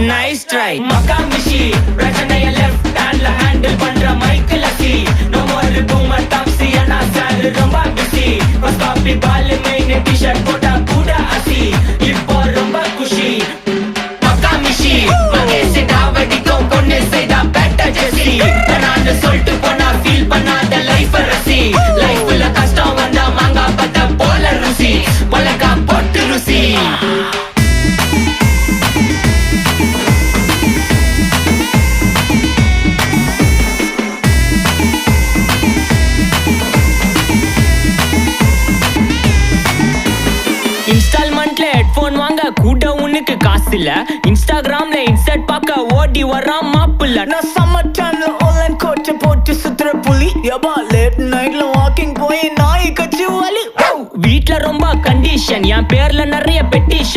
nice try Makkamishi பிரச்சனைய left ஹேண்ட்ல handle பண்ற மைக்கேல் அசி நோ மோர் பூமர் டாக்ஸி அண்ணா சார் ரொம்ப பிஸி ஃபர்ஸ்ட் காப்பி பால் மெயின் டி-ஷர்ட் போட்டா கூட அசி இப்போ ரொம்ப குஷி மக்காமிஷி மகேஷ் டாவடிக்கும் பொண்ணு செய்தா பெட்ட ஜெசி நான் சொல்லிட்டு போனா ஃபீல் பண்ணாத லைஃப் ரசி லைஃப்ல கஷ்டம் வந்தா மாங்கா பத்த போல ருசி பலகா போட்டு ருசி இன்ஸ்டால்மெண்ட்ல ஹெட்போன் வாங்க கூட உனக்கு காசு இல்ல இன்ஸ்டாகிராம்ல இன்ஸ்டர்ட் பார்க்க ஓடி வரான் மாப்பிள்ள நான் சம்மர் டைம்ல ஆன்லைன் கோட்டை போட்டு சுத்துற புலி யபா லேட் நைட்ல வாக்கிங் போய் நாய் கச்சி வலி வீட்ல ரொம்ப கண்டிஷன் என் பேர்ல நிறைய பெட்டிஷன்